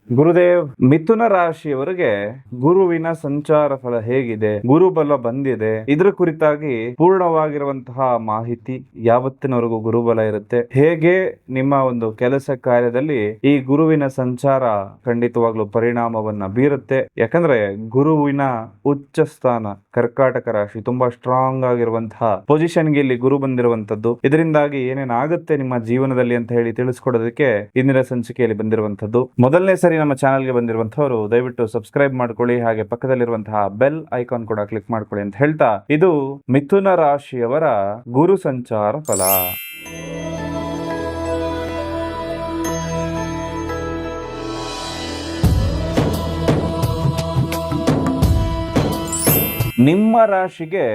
ಗುರುದೇವ್, ಮಿಥುನ ರಾಶಿಯವರಿಗೆ ಗುರುವಿನ ಸಂಚಾರ ಫಲ ಹೇಗಿದೆ, ಗುರುಬಲ ಬಂದಿದೆ, ಇದ್ರ ಕುರಿತಾಗಿ ಪೂರ್ಣವಾಗಿರುವಂತಹ ಮಾಹಿತಿ, ಯಾವತ್ತಿನವರೆಗೂ ಗುರುಬಲ ಇರುತ್ತೆ, ಹೇಗೆ ನಿಮ್ಮ ಒಂದು ಕೆಲಸ ಕಾರ್ಯದಲ್ಲಿ ಈ ಗುರುವಿನ ಸಂಚಾರ ಖಂಡಿತವಾಗ್ಲೂ ಪರಿಣಾಮವನ್ನ ಬೀರುತ್ತೆ. ಯಾಕಂದ್ರೆ ಗುರುವಿನ ಉಚ್ಚ ಸ್ಥಾನ ಕರ್ಕಾಟಕ ರಾಶಿ ತುಂಬಾ ಸ್ಟ್ರಾಂಗ್ ಆಗಿರುವಂತಹ ಪೊಸಿಷನ್ಗೆ ಇಲ್ಲಿ ಗುರು ಬಂದಿರುವಂತದ್ದು. ಇದರಿಂದಾಗಿ ಏನೇನಾಗುತ್ತೆ ನಿಮ್ಮ ಜೀವನದಲ್ಲಿ ಅಂತ ಹೇಳಿ ತಿಳಿಸ್ಕೊಡೋದಕ್ಕೆ ಇಂದಿನ ಸಂಚಿಕೆಯಲ್ಲಿ ಬಂದಿರುವಂತದ್ದು. ಮೊದಲನೇ ಸರಿ ನಮ್ಮ ಚಾನೆಲ್ಗೆ ಬಂದಿರುವಂತವರು ದಯವಿಟ್ಟು ಸಬ್ಸ್ಕ್ರೈಬ್ ಮಾಡ್ಕೊಳ್ಳಿ, ಹಾಗೆ ಪಕ್ಕದಲ್ಲಿರುವಂತಹ ಬೆಲ್ ಐಕಾನ್ ಕೂಡ ಕ್ಲಿಕ್ ಮಾಡ್ಕೊಳ್ಳಿ ಅಂತ ಹೇಳ್ತಾ, ಇದು ಮಿಥುನ ರಾಶಿಯವರ ಗುರು ಸಂಚಾರ ಫಲ. ನಿಮ್ಮ ರಾಶಿಗೆ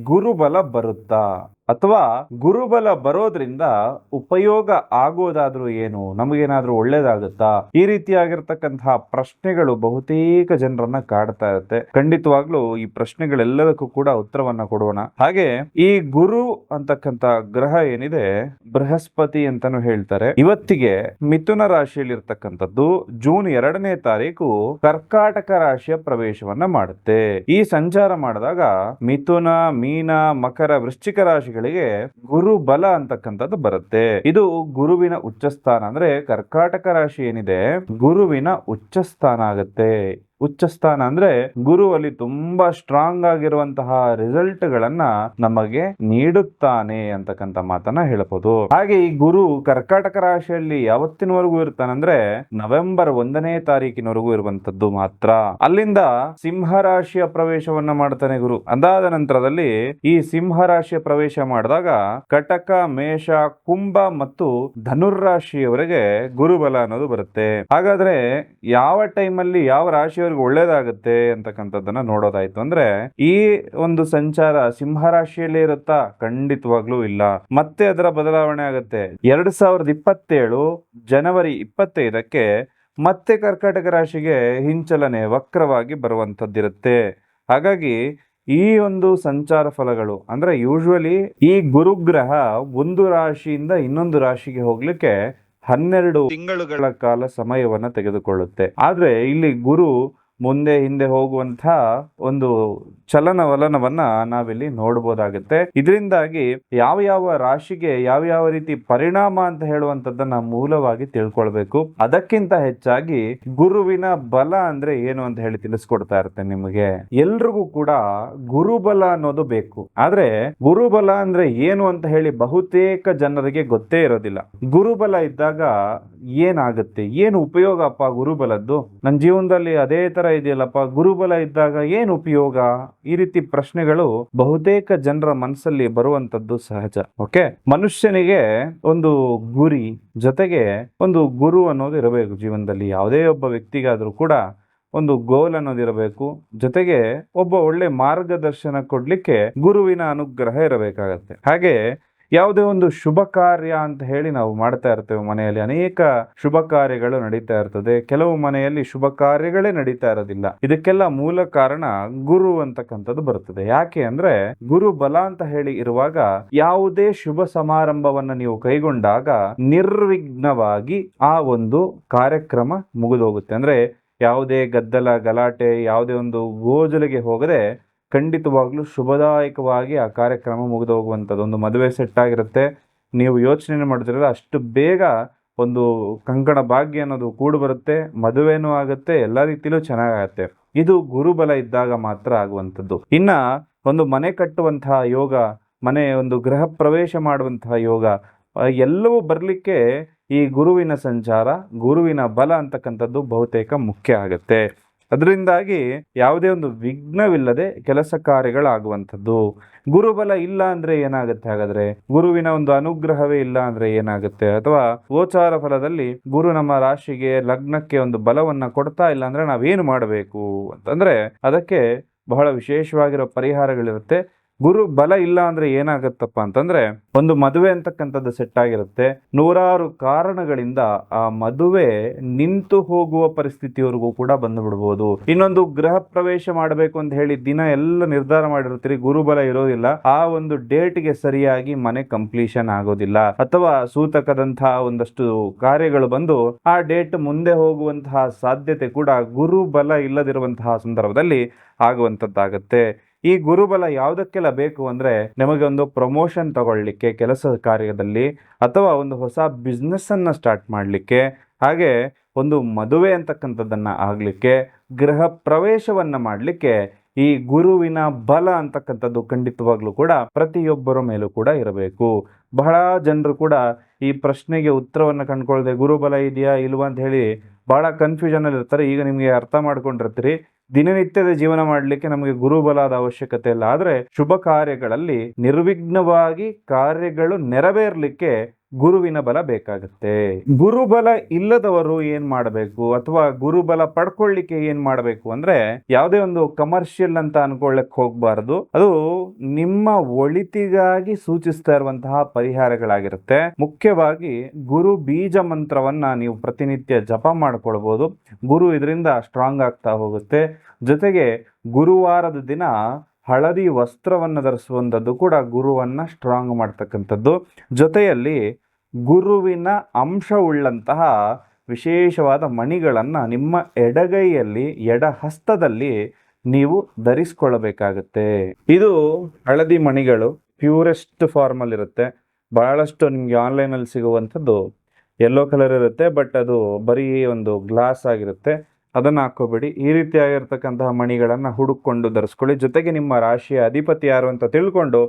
ಗುರುಬಲ ಬರುತ್ತಾ, ಅಥವಾ ಗುರುಬಲ ಬರೋದ್ರಿಂದ ಉಪಯೋಗ ಆಗೋದಾದ್ರೂ ಏನು, ನಮಗೇನಾದ್ರೂ ಒಳ್ಳೇದಾಗುತ್ತಾ, ಈ ರೀತಿಯಾಗಿರ್ತಕ್ಕಂತಹ ಪ್ರಶ್ನೆಗಳು ಬಹುತೇಕ ಜನರನ್ನ ಕಾಡ್ತಾ ಇರುತ್ತೆ. ಖಂಡಿತವಾಗ್ಲೂ ಈ ಪ್ರಶ್ನೆಗಳೆಲ್ಲದಕ್ಕೂ ಕೂಡ ಉತ್ತರವನ್ನ ಕೊಡೋಣ. ಹಾಗೆ ಈ ಗುರು ಅಂತಕ್ಕಂತ ಗ್ರಹ ಏನಿದೆ, ಬೃಹಸ್ಪತಿ ಅಂತಾನು ಹೇಳ್ತಾರೆ, ಇವತ್ತಿಗೆ ಮಿಥುನ ರಾಶಿಯಲ್ಲಿ ಇರ್ತಕ್ಕಂಥದ್ದು ಜೂನ್ 2ನೇ ತಾರೀಕು ಕರ್ಕಾಟಕ ರಾಶಿಯ ಪ್ರವೇಶವನ್ನ ಮಾಡುತ್ತೆ. ಈ ಸಂಚಾರ ಮಾಡಿದಾಗ ಮಿಥುನ, ಮೀನ, ಮಕರ, ವೃಶ್ಚಿಕ ರಾಶಿ ಗುರು ಬಲ ಅಂತಕ್ಕಂಥದ್ದು ಬರುತ್ತೆ. ಇದು ಗುರುವಿನ ಉಚ್ಚಸ್ಥಾನ, ಅಂದ್ರೆ ಕರ್ಕಾಟಕ ರಾಶಿ ಏನಿದೆ ಗುರುವಿನ ಉಚ್ಚಸ್ಥಾನ ಆಗುತ್ತೆ. ಉಚ್ಚಸ್ಥಾನ ಅಂದ್ರೆ ಗುರು ಅಲ್ಲಿ ತುಂಬಾ ಸ್ಟ್ರಾಂಗ್ ಆಗಿರುವಂತಹ ರಿಸಲ್ಟ್ ಗಳನ್ನ ನಮಗೆ ನೀಡುತ್ತಾನೆ ಅಂತಕ್ಕಂಥ ಮಾತನ್ನ ಹೇಳಬಹುದು. ಹಾಗೆ ಈ ಗುರು ಕರ್ಕಾಟಕ ರಾಶಿಯಲ್ಲಿ ಯಾವತ್ತಿನವರೆಗೂ ಇರ್ತಾನಂದ್ರೆ ನವೆಂಬರ್ 1ನೇ ತಾರೀಕಿನವರೆಗೂ ಇರುವಂತದ್ದು ಮಾತ್ರ. ಅಲ್ಲಿಂದ ಸಿಂಹ ರಾಶಿಯ ಪ್ರವೇಶವನ್ನ ಮಾಡ್ತಾನೆ ಗುರು. ಅದಾದ ನಂತರದಲ್ಲಿ ಈ ಸಿಂಹ ರಾಶಿಯ ಪ್ರವೇಶ ಮಾಡಿದಾಗ ಕಟಕ, ಮೇಷ, ಕುಂಭ ಮತ್ತು ಧನುರ್ರಾಶಿಯವರೆಗೆ ಗುರುಬಲ ಅನ್ನೋದು ಬರುತ್ತೆ. ಹಾಗಾದ್ರೆ ಯಾವ ಟೈಮಲ್ಲಿ ಯಾವ ರಾಶಿ ಒಳ್ಳೇದಾಗುತ್ತೆ ಅಂತಕ್ಕಂಥದ್ದನ್ನ ನೋಡೋದಾಯ್ತು ಅಂದ್ರೆ, ಈ ಒಂದು ಸಂಚಾರ ಸಿಂಹ ರಾಶಿಯಲ್ಲೇ ಇರುತ್ತಾ? ಖಂಡಿತವಾಗ್ಲೂ ಇಲ್ಲ. ಮತ್ತೆ ಅದರ ಬದಲಾವಣೆ ಆಗುತ್ತೆ. 2027 ಜನವರಿ 25ಕ್ಕೆ ಮತ್ತೆ ಕರ್ಕಾಟಕ ರಾಶಿಗೆ ಹಿಂಚಲನೆ ವಕ್ರವಾಗಿ ಬರುವಂತದ್ದಿರುತ್ತೆ. ಹಾಗಾಗಿ ಈ ಒಂದು ಸಂಚಾರ ಫಲಗಳು ಅಂದ್ರೆ ಯೂಶುವಲಿ ಈ ಗುರುಗ್ರಹ ಒಂದು ರಾಶಿಯಿಂದ ಇನ್ನೊಂದು ರಾಶಿಗೆ ಹೋಗ್ಲಿಕ್ಕೆ 12 ತಿಂಗಳುಗಳ ಕಾಲ ಸಮಯವನ್ನ ತೆಗೆದುಕೊಳ್ಳುತ್ತೆ. ಆದ್ರೆ ಇಲ್ಲಿ ಗುರು ಮುಂದೆ ಹಿಂದೆ ಹೋಗುವಂತ ಒಂದು ಚಲನವಲನವನ್ನ ನಾವಿಲ್ಲಿ ನೋಡಬಹುದಾಗುತ್ತೆ. ಇದರಿಂದಾಗಿ ಯಾವ ಯಾವ ರಾಶಿಗೆ ಯಾವ ರೀತಿ ಪರಿಣಾಮ ಅಂತ ಹೇಳುವಂತದ್ದನ್ನ ಮೂಲವಾಗಿ ತಿಳ್ಕೊಳ್ಬೇಕು. ಅದಕ್ಕಿಂತ ಹೆಚ್ಚಾಗಿ ಗುರುವಿನ ಬಲ ಅಂದ್ರೆ ಏನು ಅಂತ ಹೇಳಿ ತಿಳಿಸ್ಕೊಡ್ತಾ ಇರ್ತೇನೆ ನಿಮಗೆ. ಎಲ್ರಿಗೂ ಕೂಡ ಗುರುಬಲ ಅನ್ನೋದು ಬೇಕು. ಆದ್ರೆ ಗುರುಬಲ ಅಂದ್ರೆ ಏನು ಅಂತ ಹೇಳಿ ಬಹುತೇಕ ಜನರಿಗೆ ಗೊತ್ತೇ ಇರೋದಿಲ್ಲ. ಗುರುಬಲ ಇದ್ದಾಗ ಏನಾಗುತ್ತೆ, ಏನು ಉಪಯೋಗಪ್ಪ ಗುರುಬಲದ್ದು, ನನ್ನ ಜೀವನದಲ್ಲಿ ಅದೇ ತರ ಇದೆಯಲ್ಲಪ್ಪ, ಗುರುಬಲ ಇದ್ದಾಗ ಏನು ಉಪಯೋಗ, ಈ ರೀತಿ ಪ್ರಶ್ನೆಗಳು ಬಹುತೇಕ ಜನರ ಮನಸ್ಸಲ್ಲಿ ಬರುವಂತದ್ದು ಸಹಜ. ಓಕೆ, ಮನುಷ್ಯನಿಗೆ ಒಂದು ಗುರಿ ಜೊತೆಗೆ ಒಂದು ಗುರು ಅನ್ನೋದು ಇರಬೇಕು ಜೀವನದಲ್ಲಿ. ಯಾವುದೇ ಒಬ್ಬ ವ್ಯಕ್ತಿಗಾದ್ರೂ ಕೂಡ ಒಂದು ಗೋಲ್ ಅನ್ನೋದಿರಬೇಕು, ಜೊತೆಗೆ ಒಬ್ಬ ಒಳ್ಳೆ ಮಾರ್ಗದರ್ಶನ ಕೊಡ್ಲಿಕ್ಕೆ ಗುರುವಿನ ಅನುಗ್ರಹ ಇರಬೇಕಾಗತ್ತೆ. ಹಾಗೆ ಯಾವುದೇ ಒಂದು ಶುಭ ಕಾರ್ಯ ಅಂತ ಹೇಳಿ ನಾವು ಮಾಡ್ತಾ ಇರ್ತೇವೆ. ಮನೆಯಲ್ಲಿ ಅನೇಕ ಶುಭ ಕಾರ್ಯಗಳು ನಡೀತಾ ಇರ್ತದೆ. ಕೆಲವು ಮನೆಯಲ್ಲಿ ಶುಭ ಕಾರ್ಯಗಳೇ ನಡೀತಾ ಇರೋದಿಲ್ಲ. ಇದಕ್ಕೆಲ್ಲ ಮೂಲ ಕಾರಣ ಗುರು ಅಂತಕ್ಕಂಥದ್ದು ಬರ್ತದೆ. ಯಾಕೆ ಅಂದ್ರೆ ಗುರು ಬಲ ಅಂತ ಹೇಳಿ ಇರುವಾಗ ಯಾವುದೇ ಶುಭ ಸಮಾರಂಭವನ್ನ ನೀವು ಕೈಗೊಂಡಾಗ ನಿರ್ವಿಘ್ನವಾಗಿ ಆ ಒಂದು ಕಾರ್ಯಕ್ರಮ ಮುಗಿದೋಗುತ್ತೆ. ಅಂದ್ರೆ ಯಾವುದೇ ಗದ್ದಲ ಗಲಾಟೆ, ಯಾವುದೇ ಒಂದು ಗೋಜಲಿಗೆ ಹೋಗದೆ ಖಂಡಿತವಾಗ್ಲೂ ಶುಭದಾಯಕವಾಗಿ ಆ ಕಾರ್ಯಕ್ರಮ ಮುಗಿದು ಹೋಗುವಂಥದ್ದು. ಒಂದು ಮದುವೆ ಸೆಟ್ ಆಗಿರುತ್ತೆ, ನೀವು ಯೋಚನೆ ಮಾಡಿದ್ರೆ ಅಷ್ಟು ಬೇಗ ಒಂದು ಕಂಕಣ ಭಾಗ್ಯ ಅನ್ನೋದು ಕೂಡು ಬರುತ್ತೆ, ಮದುವೆನೂ ಆಗುತ್ತೆ, ಎಲ್ಲ ರೀತಿಲೂ ಚೆನ್ನಾಗಾಗತ್ತೆ. ಇದು ಗುರುಬಲ ಇದ್ದಾಗ ಮಾತ್ರ ಆಗುವಂಥದ್ದು. ಇನ್ನ ಒಂದು ಮನೆ ಕಟ್ಟುವಂತಹ ಯೋಗ, ಮನೆ ಒಂದು ಗೃಹ ಪ್ರವೇಶ ಮಾಡುವಂತಹ ಯೋಗ, ಎಲ್ಲವೂ ಬರಲಿಕ್ಕೆ ಈ ಗುರುವಿನ ಸಂಚಾರ, ಗುರುವಿನ ಬಲ ಅಂತಕ್ಕಂಥದ್ದು ಬಹುತೇಕ ಮುಖ್ಯ ಆಗುತ್ತೆ. ಅದರಿಂದಾಗಿ ಯಾವುದೇ ಒಂದು ವಿಘ್ನವಿಲ್ಲದೆ ಕೆಲಸ ಕಾರ್ಯಗಳಾಗುವಂಥದ್ದು. ಗುರುಬಲ ಇಲ್ಲ ಅಂದ್ರೆ ಏನಾಗುತ್ತೆ? ಹಾಗಾದ್ರೆ ಗುರುವಿನ ಒಂದು ಅನುಗ್ರಹವೇ ಇಲ್ಲ ಅಂದ್ರೆ ಏನಾಗುತ್ತೆ? ಅಥವಾ ಗೋಚಾರ ಫಲದಲ್ಲಿ ಗುರು ನಮ್ಮ ರಾಶಿಗೆ, ಲಗ್ನಕ್ಕೆ ಒಂದು ಬಲವನ್ನ ಕೊಡ್ತಾ ಇಲ್ಲ ಅಂದ್ರೆ ನಾವೇನು ಮಾಡಬೇಕು ಅಂತಂದ್ರೆ ಅದಕ್ಕೆ ಬಹಳ ವಿಶೇಷವಾಗಿರೋ ಪರಿಹಾರಗಳಿರುತ್ತೆ. ಗುರು ಬಲ ಇಲ್ಲ ಅಂದ್ರೆ ಏನಾಗತ್ತಪ್ಪ ಅಂತಂದ್ರೆ, ಒಂದು ಮದುವೆ ಅಂತಕ್ಕಂಥದ್ದು ಸೆಟ್ ಆಗಿರುತ್ತೆ, ನೂರಾರು ಕಾರಣಗಳಿಂದ ಆ ಮದುವೆ ನಿಂತು ಹೋಗುವ ಪರಿಸ್ಥಿತಿವರೆಗೂ ಕೂಡ ಬಂದು ಬಿಡ್ಬೋದು. ಇನ್ನೊಂದು ಗೃಹ ಪ್ರವೇಶ ಮಾಡಬೇಕು ಅಂತ ಹೇಳಿ ದಿನ ಎಲ್ಲ ನಿರ್ಧಾರ ಮಾಡಿರ್ತೀರಿ, ಗುರುಬಲ ಇರೋದಿಲ್ಲ, ಆ ಒಂದು ಡೇಟ್ಗೆ ಸರಿಯಾಗಿ ಮನೆ ಕಂಪ್ಲೀಷನ್ ಆಗೋದಿಲ್ಲ, ಅಥವಾ ಸೂತಕದಂತಹ ಒಂದಷ್ಟು ಕಾರ್ಯಗಳು ಬಂದು ಆ ಡೇಟ್ ಮುಂದೆ ಹೋಗುವಂತಹ ಸಾಧ್ಯತೆ ಕೂಡ ಗುರುಬಲ ಇಲ್ಲದಿರುವಂತಹ ಸಂದರ್ಭದಲ್ಲಿ ಆಗುವಂತದ್ದಾಗತ್ತೆ. ಈ ಗುರುಬಲ ಯಾವುದಕ್ಕೆಲ್ಲ ಬೇಕು ಅಂದ್ರೆ, ನಮಗೆ ಒಂದು ಪ್ರಮೋಷನ್ ತಗೊಳ್ಳಿಕ್ಕೆ ಕೆಲಸ ಕಾರ್ಯದಲ್ಲಿ, ಅಥವಾ ಒಂದು ಹೊಸ ಬಿಸ್ನೆಸ್ ಅನ್ನ ಸ್ಟಾರ್ಟ್ ಮಾಡಲಿಕ್ಕೆ, ಹಾಗೆ ಒಂದು ಮದುವೆ ಅಂತಕ್ಕಂಥದ್ದನ್ನ ಆಗ್ಲಿಕ್ಕೆ, ಗೃಹ ಪ್ರವೇಶವನ್ನ ಮಾಡಲಿಕ್ಕೆ ಈ ಗುರುವಿನ ಬಲ ಅಂತಕ್ಕಂಥದ್ದು ಖಂಡಿತವಾಗ್ಲೂ ಕೂಡ ಪ್ರತಿಯೊಬ್ಬರ ಮೇಲೂ ಕೂಡ ಇರಬೇಕು. ಬಹಳ ಜನರು ಕೂಡ ಈ ಪ್ರಶ್ನೆಗೆ ಉತ್ತರವನ್ನ ಕಂಡುಕೊಳ್ಳದೆ ಗುರುಬಲ ಇದೆಯಾ ಇಲ್ವಾ ಅಂತ ಹೇಳಿ ಬಹಳ ಕನ್ಫ್ಯೂಷನ್ ಅಲ್ಲಿ ಇರ್ತಾರೆ. ಈಗ ನಿಮ್ಗೆ ಅರ್ಥ ಮಾಡ್ಕೊಂಡಿರ್ತೀರಿ, ದಿನನಿತ್ಯದ ಜೀವನ ಮಾಡಲಿಕ್ಕೆ ನಮಗೆ ಗುರುಬಲದ ಅವಶ್ಯಕತೆ ಇಲ್ಲ, ಆದ್ರೆ ಶುಭ ಕಾರ್ಯಗಳಲ್ಲಿ ನಿರ್ವಿಘ್ನವಾಗಿ ಕಾರ್ಯಗಳು ನೆರವೇರ್ಲಿಕ್ಕೆ ಗುರುವಿನ ಬಲ ಬೇಕಾಗುತ್ತೆ. ಗುರುಬಲ ಇಲ್ಲದವರು ಏನ್ ಮಾಡಬೇಕು, ಅಥವಾ ಗುರುಬಲ ಪಡ್ಕೊಳ್ಳಿಕ್ಕೆ ಏನ್ ಮಾಡಬೇಕು ಅಂದ್ರೆ, ಯಾವುದೇ ಒಂದು ಕಮರ್ಷಿಯಲ್ ಅಂತ ಅನ್ಕೊಳ್ಳಕ್ ಹೋಗ್ಬಾರ್ದು. ಅದು ನಿಮ್ಮ ಒಳಿತಿಗಾಗಿ ಸೂಚಿಸ್ತಾ ಇರುವಂತಹ ಪರಿಹಾರಗಳಾಗಿರುತ್ತೆ. ಮುಖ್ಯವಾಗಿ ಗುರು ಬೀಜ ಮಂತ್ರವನ್ನ ನೀವು ಪ್ರತಿನಿತ್ಯ ಜಪ ಮಾಡ್ಕೊಳ್ಬಹುದು. ಗುರು ಇದರಿಂದ ಸ್ಟ್ರಾಂಗ್ ಆಗ್ತಾ ಹೋಗುತ್ತೆ. ಜೊತೆಗೆ ಗುರುವಾರದ ದಿನ ಹಳದಿ ವಸ್ತ್ರವನ್ನು ಧರಿಸುವಂಥದ್ದು ಕೂಡ ಗುರುವನ್ನ ಸ್ಟ್ರಾಂಗ್ ಮಾಡ್ತಕ್ಕಂಥದ್ದು. ಜೊತೆಯಲ್ಲಿ ಗುರುವಿನ ಅಂಶವುಳ್ಳಂತಹ ವಿಶೇಷವಾದ ಮಣಿಗಳನ್ನ ನಿಮ್ಮ ಎಡಗೈಯಲ್ಲಿ, ಎಡ ಹಸ್ತದಲ್ಲಿ ನೀವು ಧರಿಸ್ಕೊಳ್ಳಬೇಕಾಗತ್ತೆ. ಇದು ಹಳದಿ ಮಣಿಗಳು ಪ್ಯೂರೆಸ್ಟ್ ಫಾರ್ಮ್ ಅಲ್ಲಿ ಇರುತ್ತೆ. ಬಹಳಷ್ಟು ನಿಮ್ಗೆ ಆನ್ಲೈನ್ ಅಲ್ಲಿ ಸಿಗುವಂಥದ್ದು ಯೆಲ್ಲೋ ಕಲರ್ ಇರುತ್ತೆ, ಬಟ್ ಅದು ಬರೀ ಒಂದು ಗ್ಲಾಸ್ ಆಗಿರುತ್ತೆ. ಅದನ್ನ ಹಾಕೋಬೇಡಿ. ಈ ರೀತಿಯಾಗಿರ್ತಕ್ಕಂತಹ ಮಣಿಗಳನ್ನ ಹುಡುಕೊಂಡು ಧರಿಸ್ಕೊಳ್ಳಿ. ಜೊತೆಗೆ ನಿಮ್ಮ ರಾಶಿಯ ಅಧಿಪತಿ ಯಾರು ಅಂತ ತಿಳ್ಕೊಂಡು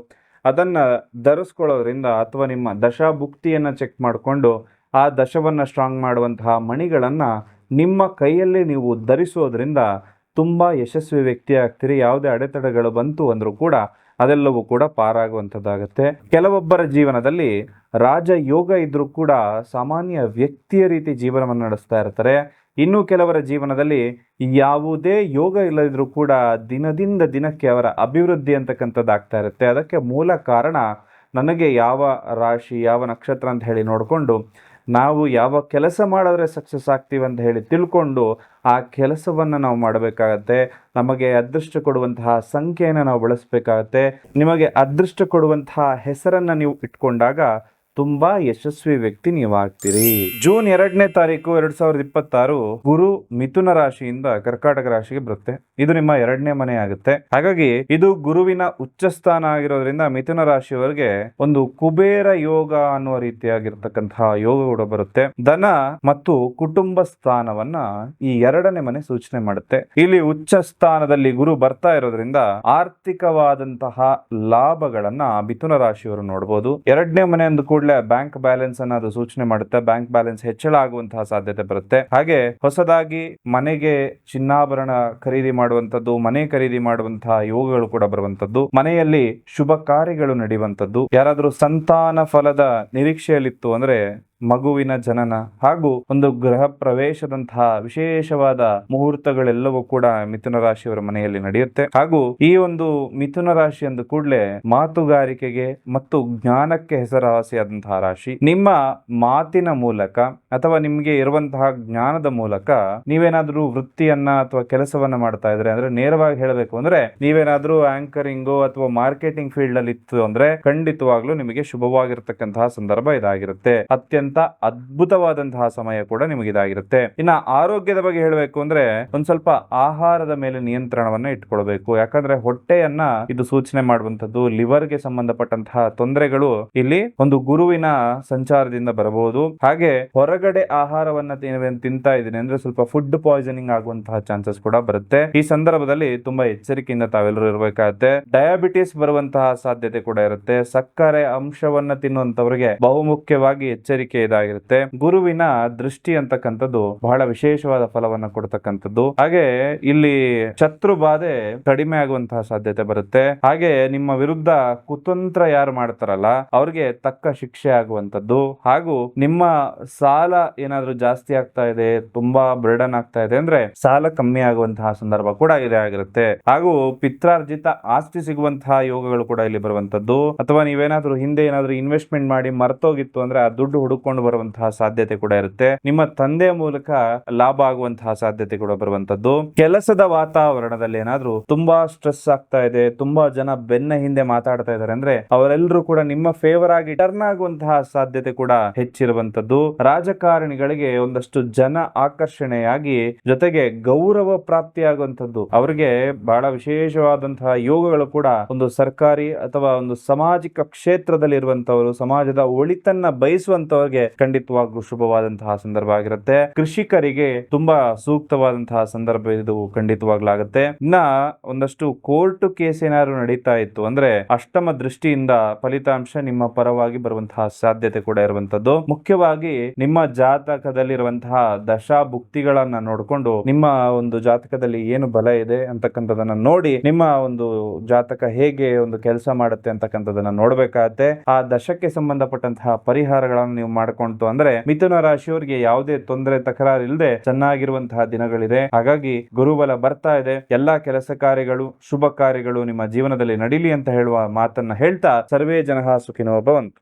ಅದನ್ನ ಧರಿಸ್ಕೊಳ್ಳೋದ್ರಿಂದ, ಅಥವಾ ನಿಮ್ಮ ದಶಾ ಭುಕ್ತಿಯನ್ನ ಚೆಕ್ ಮಾಡಿಕೊಂಡು ಆ ದಶವನ್ನ ಸ್ಟ್ರಾಂಗ್ ಮಾಡುವಂತಹ ಮಣಿಗಳನ್ನ ನಿಮ್ಮ ಕೈಯಲ್ಲಿ ನೀವು ಧರಿಸೋದ್ರಿಂದ ತುಂಬಾ ಯಶಸ್ವಿ ವ್ಯಕ್ತಿ ಆಗ್ತೀರಿ. ಯಾವುದೇ ಅಡೆತಡೆಗಳು ಬಂತು ಅಂದ್ರೂ ಕೂಡ ಅದೆಲ್ಲವೂ ಕೂಡ ಪಾರಾಗುವಂಥದ್ದಾಗತ್ತೆ. ಕೆಲವೊಬ್ಬರ ಜೀವನದಲ್ಲಿ ರಾಜಯೋಗ ಇದ್ರೂ ಕೂಡ ಸಾಮಾನ್ಯ ವ್ಯಕ್ತಿಯ ರೀತಿ ಜೀವನವನ್ನು ನಡೆಸ್ತಾ ಇರ್ತಾರೆ. ಇನ್ನು ಕೆಲವರ ಜೀವನದಲ್ಲಿ ಯಾವುದೇ ಯೋಗ ಇಲ್ಲದಿದ್ರೂ ಕೂಡ ದಿನದಿಂದ ದಿನಕ್ಕೆ ಅವರ ಅಭಿವೃದ್ಧಿ ಅಂತಕ್ಕಂಥದ್ದು ಆಗ್ತಾ ಇರುತ್ತೆ. ಅದಕ್ಕೆ ಮೂಲ ಕಾರಣ, ನನಗೆ ಯಾವ ರಾಶಿ, ಯಾವ ನಕ್ಷತ್ರ ಅಂತ ಹೇಳಿ ನೋಡಿಕೊಂಡು ನಾವು ಯಾವ ಕೆಲಸ ಮಾಡಿದ್ರೆ ಸಕ್ಸಸ್ ಆಗ್ತೀವಿ ಅಂತ ಹೇಳಿ ತಿಳ್ಕೊಂಡು ಆ ಕೆಲಸವನ್ನು ನಾವು ಮಾಡಬೇಕಾಗತ್ತೆ. ನಮಗೆ ಅದೃಷ್ಟ ಕೊಡುವಂತಹ ಸಂಖ್ಯೆಯನ್ನು ನಾವು ಬಳಸಬೇಕಾಗತ್ತೆ. ನಿಮಗೆ ಅದೃಷ್ಟ ಕೊಡುವಂತಹ ಹೆಸರನ್ನು ನೀವು ಇಟ್ಕೊಂಡಾಗ ತುಂಬಾ ಯಶಸ್ವಿ ವ್ಯಕ್ತಿ ನೀವು ಆಗ್ತೀರಿ. ಜೂನ್ 2ನೇ ತಾರೀಕು 2026 ಗುರು ಮಿಥುನ ರಾಶಿಯಿಂದ ಕರ್ಕಾಟಕ ರಾಶಿಗೆ ಬರುತ್ತೆ. ಇದು ನಿಮ್ಮ 2ನೇ ಮನೆ ಆಗುತ್ತೆ. ಹಾಗಾಗಿ ಇದು ಗುರುವಿನ ಉಚ್ಚ ಸ್ಥಾನ ಆಗಿರೋದ್ರಿಂದ ಮಿಥುನ ರಾಶಿಯವರಿಗೆ ಒಂದು ಕುಬೇರ ಯೋಗ ಅನ್ನುವ ರೀತಿಯಾಗಿರ್ತಕ್ಕಂತಹ ಯೋಗ ಕೂಡ ಬರುತ್ತೆ. ಧನ ಮತ್ತು ಕುಟುಂಬ ಸ್ಥಾನವನ್ನ ಈ 2ನೇ ಮನೆ ಸೂಚನೆ ಮಾಡುತ್ತೆ. ಇಲ್ಲಿ ಉಚ್ಚ ಸ್ಥಾನದಲ್ಲಿ ಗುರು ಬರ್ತಾ ಇರೋದ್ರಿಂದ ಆರ್ಥಿಕವಾದಂತಹ ಲಾಭಗಳನ್ನ ಮಿಥುನ ರಾಶಿಯವರು ನೋಡಬಹುದು. 2ನೇ ಮನೆ ಅಂದ ಕೂಡಲೇ ಬ್ಯಾಂಕ್ ಬ್ಯಾಲೆನ್ಸ್ ಅನ್ನ ಅದು ಸೂಚನೆ ಮಾಡುತ್ತೆ. ಬ್ಯಾಂಕ್ ಬ್ಯಾಲೆನ್ಸ್ ಹೆಚ್ಚಳ ಆಗುವಂತಹ ಸಾಧ್ಯತೆ ಬರುತ್ತೆ. ಹಾಗೆ ಹೊಸದಾಗಿ ಮನೆಗೆ ಚಿನ್ನಾಭರಣ ಖರೀದಿ ಮಾಡುವಂತದ್ದು, ಮನೆ ಖರೀದಿ ಮಾಡುವಂತಹ ಯೋಗಗಳು ಕೂಡ ಬರುವಂತದ್ದು, ಮನೆಯಲ್ಲಿ ಶುಭ ಕಾರ್ಯಗಳು ನಡೆಯುವಂತದ್ದು, ಯಾರಾದ್ರೂ ಸಂತಾನ ಫಲದ ನಿರೀಕ್ಷೆಯಲ್ಲಿತ್ತು ಅಂದ್ರೆ ಮಗುವಿನ ಜನನ, ಹಾಗೂ ಒಂದು ಗೃಹ ಪ್ರವೇಶದಂತಹ ವಿಶೇಷವಾದ ಮುಹೂರ್ತಗಳೆಲ್ಲವೂ ಕೂಡ ಮಿಥುನ ರಾಶಿಯವರ ಮನೆಯಲ್ಲಿ ನಡೆಯುತ್ತೆ. ಹಾಗೂ ಈ ಒಂದು ಮಿಥುನ ರಾಶಿ ಅಂದ ಕೂಡಲೇ ಮಾತುಗಾರಿಕೆಗೆ ಮತ್ತು ಜ್ಞಾನಕ್ಕೆ ಹೆಸರುವಾಸಿಯಾದಂತಹ ರಾಶಿ. ನಿಮ್ಮ ಮಾತಿನ ಮೂಲಕ ಅಥವಾ ನಿಮ್ಗೆ ಇರುವಂತಹ ಜ್ಞಾನದ ಮೂಲಕ ನೀವೇನಾದ್ರೂ ವೃತ್ತಿಯನ್ನ ಅಥವಾ ಕೆಲಸವನ್ನ ಮಾಡ್ತಾ ಇದ್ರೆ, ಅಂದ್ರೆ ನೇರವಾಗಿ ಹೇಳಬೇಕು ಅಂದ್ರೆ ನೀವೇನಾದ್ರೂ ಆಂಕರಿಂಗು ಅಥವಾ ಮಾರ್ಕೆಟಿಂಗ್ ಫೀಲ್ಡ್ ಅಲ್ಲಿ ಇತ್ತು ಅಂದ್ರೆ ಖಂಡಿತವಾಗ್ಲೂ ನಿಮಗೆ ಶುಭವಾಗಿರ್ತಕ್ಕಂತಹ ಸಂದರ್ಭ ಇದಾಗಿರುತ್ತೆ. ಅತ್ಯಂತ ಅದ್ಭುತವಾದಂತಹ ಸಮಯ ಕೂಡ ನಿಮಗೆ ಇದಾಗಿರುತ್ತೆ. ಇನ್ನ ಆರೋಗ್ಯದ ಬಗ್ಗೆ ಹೇಳಬೇಕು ಅಂದ್ರೆ ಒಂದ್ ಸ್ವಲ್ಪ ಆಹಾರದ ಮೇಲೆ ನಿಯಂತ್ರಣವನ್ನ ಇಟ್ಕೊಳ್ಬೇಕು. ಯಾಕಂದ್ರೆ ಹೊಟ್ಟೆಯನ್ನ ಇದು ಸೂಚನೆ ಮಾಡುವಂತದ್ದು. ಲಿವರ್ಗೆ ಸಂಬಂಧಪಟ್ಟಂತಹ ತೊಂದರೆಗಳು ಇಲ್ಲಿ ಒಂದು ಗುರುವಿನ ಸಂಚಾರದಿಂದ ಬರಬಹುದು. ಹಾಗೆ ಹೊರಗಡೆ ಆಹಾರವನ್ನ ತಿಂತಾ ಇದ್ದೀನಿ ಅಂದ್ರೆ ಸ್ವಲ್ಪ ಫುಡ್ ಪಾಯ್ಸನಿಂಗ್ ಆಗುವಂತಹ ಚಾನ್ಸಸ್ ಕೂಡ ಬರುತ್ತೆ. ಈ ಸಂದರ್ಭದಲ್ಲಿ ತುಂಬಾ ಎಚ್ಚರಿಕೆಯಿಂದ ತಾವೆಲ್ಲರೂ ಇರಬೇಕಾಗುತ್ತೆ. ಡಯಾಬಿಟಿಸ್ ಬರುವಂತಹ ಸಾಧ್ಯತೆ ಕೂಡ ಇರುತ್ತೆ. ಸಕ್ಕರೆ ಅಂಶವನ್ನ ತಿನ್ನುವಂತವರಿಗೆ ಬಹುಮುಖ್ಯವಾಗಿ ಎಚ್ಚರಿಕೆ ಹೇಳೋದಕ್ಕೆ ಇದಾಗಿರುತ್ತೆ. ಗುರುವಿನ ದೃಷ್ಟಿ ಅಂತಕ್ಕಂಥದ್ದು ಬಹಳ ವಿಶೇಷವಾದ ಫಲವನ್ನ ಕೊಡ್ತಕ್ಕಂಥದ್ದು. ಹಾಗೆ ಇಲ್ಲಿ ಶತ್ರು ಬಾಧೆ ಕಡಿಮೆ ಆಗುವಂತಹ ಸಾಧ್ಯತೆ ಬರುತ್ತೆ. ಹಾಗೆ ನಿಮ್ಮ ವಿರುದ್ಧ ಕುತಂತ್ರ ಯಾರು ಮಾಡ್ತಾರಲ್ಲ ಅವ್ರಿಗೆ ತಕ್ಕ ಶಿಕ್ಷೆ ಆಗುವಂತದ್ದು, ಹಾಗೂ ನಿಮ್ಮ ಸಾಲ ಏನಾದ್ರೂ ಜಾಸ್ತಿ ಆಗ್ತಾ ಇದೆ, ತುಂಬಾ ಬರ್ಡನ್ ಆಗ್ತಾ ಇದೆ ಅಂದ್ರೆ ಸಾಲ ಕಮ್ಮಿ ಆಗುವಂತಹ ಸಂದರ್ಭ ಕೂಡ ಇದೆ ಆಗಿರುತ್ತೆ. ಹಾಗೂ ಪಿತ್ರಾರ್ಜಿತ ಆಸ್ತಿ ಸಿಗುವಂತಹ ಯೋಗಗಳು ಕೂಡ ಇಲ್ಲಿ ಬರುವಂತದ್ದು. ಅಥವಾ ನೀವೇನಾದ್ರೂ ಹಿಂದೆ ಏನಾದ್ರೂ ಇನ್ವೆಸ್ಟ್ಮೆಂಟ್ ಮಾಡಿ ಮರ್ತೋಗಿತ್ತು ಅಂದ್ರೆ ಆ ದುಡ್ಡು ಹುಡುಕೊಂಡು ಬರುವಂತಹ ಸಾಧ್ಯತೆ ಕೂಡ ಇರುತ್ತೆ. ನಿಮ್ಮ ತಂದೆ ಮೂಲಕ ಲಾಭ ಆಗುವಂತಹ ಸಾಧ್ಯತೆ ಕೂಡ ಬರುವಂತದ್ದು. ಕೆಲಸದ ವಾತಾವರಣದಲ್ಲಿ ಏನಾದ್ರೂ ತುಂಬಾ ಸ್ಟ್ರೆಸ್ ಆಗ್ತಾ ಇದೆ, ತುಂಬಾ ಜನ ಬೆನ್ನ ಹಿಂದೆ ಮಾತಾಡ್ತಾ ಇದಾರೆ ಅಂದ್ರೆ ಅವರೆಲ್ಲರೂ ಕೂಡ ನಿಮ್ಮ ಫೇವರ್ ಆಗಿ ಟರ್ನ್ ಆಗುವಂತಹ ಸಾಧ್ಯತೆ ಕೂಡ ಹೆಚ್ಚಿರುವಂತದ್ದು. ರಾಜಕಾರಣಿಗಳಿಗೆ ಒಂದಷ್ಟು ಜನ ಆಕರ್ಷಣೆಯಾಗಿ ಜೊತೆಗೆ ಗೌರವ ಪ್ರಾಪ್ತಿಯಾಗುವಂತದ್ದು, ಅವರಿಗೆ ಬಹಳ ವಿಶೇಷವಾದಂತಹ ಯೋಗಗಳು ಕೂಡ ಒಂದು ಸರ್ಕಾರಿ ಅಥವಾ ಒಂದು ಸಾಮಾಜಿಕ ಕ್ಷೇತ್ರದಲ್ಲಿ ಇರುವಂತವರು, ಸಮಾಜದ ಒಳಿತನ್ನ ಬಯಸುವಂತವರಿಗೆ ಖಂಡಿತವಾಗ್ಲೂ ಶುಭವಾದಂತಹ ಸಂದರ್ಭ ಆಗಿರುತ್ತೆ. ಕೃಷಿಕರಿಗೆ ತುಂಬಾ ಸೂಕ್ತವಾದಂತಹ ಸಂದರ್ಭ ಇದು ಖಂಡಿತವಾಗ್ಲಾಗುತ್ತೆ. ಇನ್ನ ಒಂದಷ್ಟು ಕೋರ್ಟ್ ಕೇಸ್ ಏನಾದ್ರು ನಡೀತಾ ಇತ್ತು ಅಂದ್ರೆ ಅಷ್ಟಮ ದೃಷ್ಟಿಯಿಂದ ಫಲಿತಾಂಶ ನಿಮ್ಮ ಪರವಾಗಿ ಬರುವಂತಹ ಸಾಧ್ಯತೆ ಕೂಡ ಇರುವಂತದ್ದು. ಮುಖ್ಯವಾಗಿ ನಿಮ್ಮ ಜಾತಕದಲ್ಲಿರುವಂತಹ ದಶಾ ಭುಕ್ತಿಗಳನ್ನ ನೋಡಿಕೊಂಡು ನಿಮ್ಮ ಒಂದು ಜಾತಕದಲ್ಲಿ ಏನು ಬಲ ಇದೆ ಅಂತಕ್ಕಂಥದನ್ನ ನೋಡಿ ನಿಮ್ಮ ಒಂದು ಜಾತಕ ಹೇಗೆ ಒಂದು ಕೆಲಸ ಮಾಡುತ್ತೆ ಅಂತಕ್ಕಂಥದನ್ನ ನೋಡ್ಬೇಕಾಗತ್ತೆ. ಆ ದಶಕ್ಕೆ ಸಂಬಂಧಪಟ್ಟಂತಹ ಪರಿಹಾರಗಳನ್ನು ನೀವು ಮಾಡ್ಕೊಂತು ಅಂದ್ರೆ ಮಿಥುನ ರಾಶಿಯವರಿಗೆ ಯಾವುದೇ ತೊಂದರೆ ತಕರಾರು ಇಲ್ಲದೆ ಚೆನ್ನಾಗಿರುವಂತಹ ದಿನಗಳಿದೆ. ಹಾಗಾಗಿ ಗುರುಬಲ ಬರ್ತಾ ಇದೆ. ಎಲ್ಲಾ ಕೆಲಸ ಕಾರ್ಯಗಳು, ಶುಭ ಕಾರ್ಯಗಳು ನಿಮ್ಮ ಜೀವನದಲ್ಲಿ ನಡೀಲಿ ಅಂತ ಹೇಳುವ ಮಾತನ್ನ ಹೇಳ್ತಾ ಸರ್ವೇ ಜನಃ ಸುಖಿನೋ ಭವಂತು.